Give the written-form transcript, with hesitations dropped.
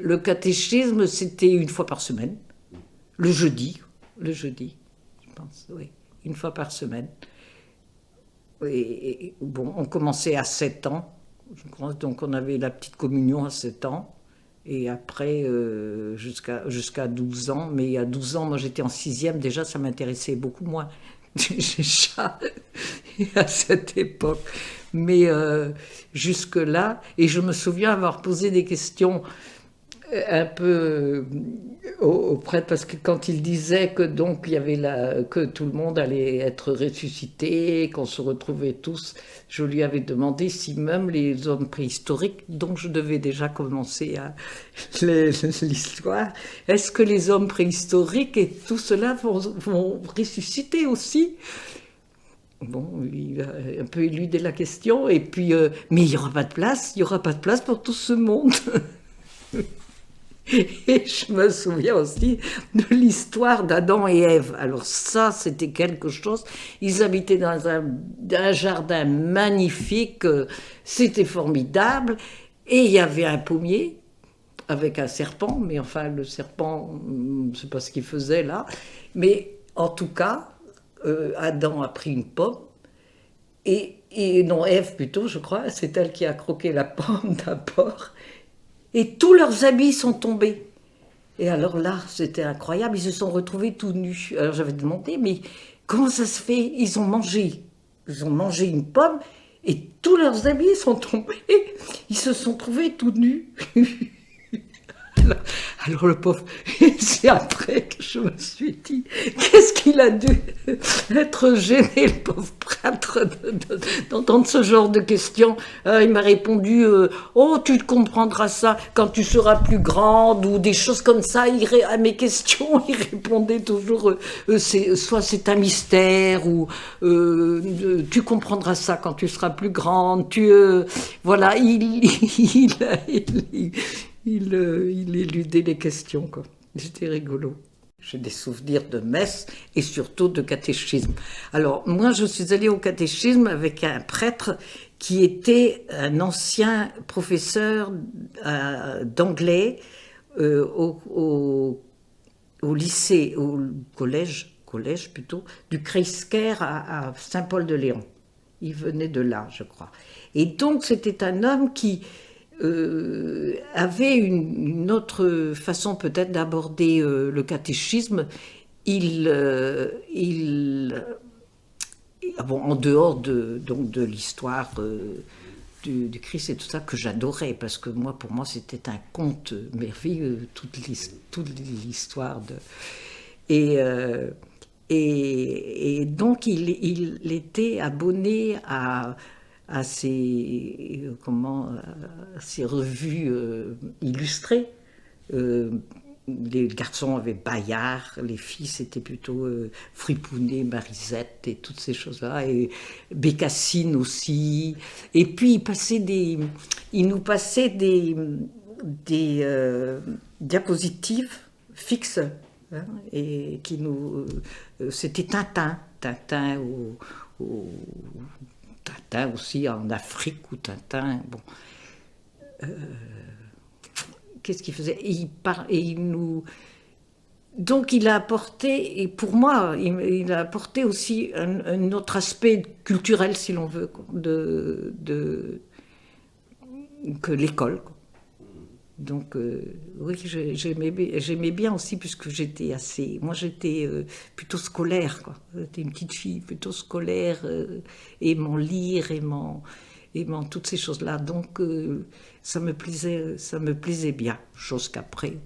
le catéchisme, c'était une fois par semaine, le jeudi, je pense, oui, une fois par semaine. Et bon, on commençait à 7 ans, je crois, donc on avait la petite communion à 7 ans. Et après, jusqu'à 12 ans. Mais à 12 ans, moi j'étais en 6e, déjà ça m'intéressait beaucoup moins. Déjà, à cette époque. Mais jusque-là, et je me souviens avoir posé des questions un peu au prêtre, parce que quand il disait que donc il y avait que tout le monde allait être ressuscité, qu'on se retrouvait tous, je lui avais demandé si même les hommes préhistoriques, dont je devais déjà commencer l'histoire, est-ce que les hommes préhistoriques et tout cela vont ressusciter aussi? Bon, il a un peu éludé la question, et puis, mais il n'y aura pas de place pour tout ce monde. Et je me souviens aussi de l'histoire d'Adam et Ève. Alors ça, c'était quelque chose. Ils habitaient dans un jardin magnifique, c'était formidable. Et il y avait un pommier avec un serpent, mais enfin le serpent, je ne sais pas ce qu'il faisait là. Mais en tout cas, Adam a pris une pomme, et non, Ève plutôt, je crois, c'est elle qui a croqué la pomme d'abord. Et tous leurs habits sont tombés. Et alors là, c'était incroyable, ils se sont retrouvés tout nus. Alors j'avais demandé, mais comment ça se fait? Ils ont mangé une pomme et tous leurs habits sont tombés. Ils se sont trouvés tout nus. Alors le pauvre, c'est après que je me suis dit, qu'est-ce qu'il a dû être gêné, le pauvre prêtre, d'entendre ce genre de questions. Il m'a répondu, oh, tu comprendras ça quand tu seras plus grande, ou des choses comme ça. À mes questions, il répondait toujours, soit c'est un mystère, ou tu comprendras ça quand tu seras plus grande. Voilà, il éludait les questions, quoi. C'était rigolo. J'ai des souvenirs de messe et surtout de catéchisme. Alors, moi, je suis allée au catéchisme avec un prêtre qui était un ancien professeur d'anglais au lycée, au collège plutôt, du Kreisker à Saint-Paul-de-Léon. Il venait de là, je crois. Et donc, c'était un homme qui avait une autre façon peut-être d'aborder le catéchisme. En dehors de l'histoire du Christ et tout ça, que j'adorais, parce que pour moi c'était un conte merveilleux, toute l'histoire et donc il était abonné à ces revues illustrées. Les garçons avaient Bayard, les filles c'était plutôt Fripounet, Marisette et toutes ces choses-là, et Bécassine aussi. Et puis il nous passait des diapositives fixes, hein, et c'était Tintin Tintin aussi en Afrique, ou Tintin, bon. Qu'est-ce qu'il faisait? Donc il a apporté, et pour moi, il a apporté aussi un autre aspect culturel, si l'on veut, que l'école, quoi. Donc oui, j'aimais bien aussi, puisque moi j'étais plutôt scolaire, quoi. J'étais une petite fille plutôt scolaire, aimant lire, aimant toutes ces choses-là. Donc ça me plaisait bien, chose qu'après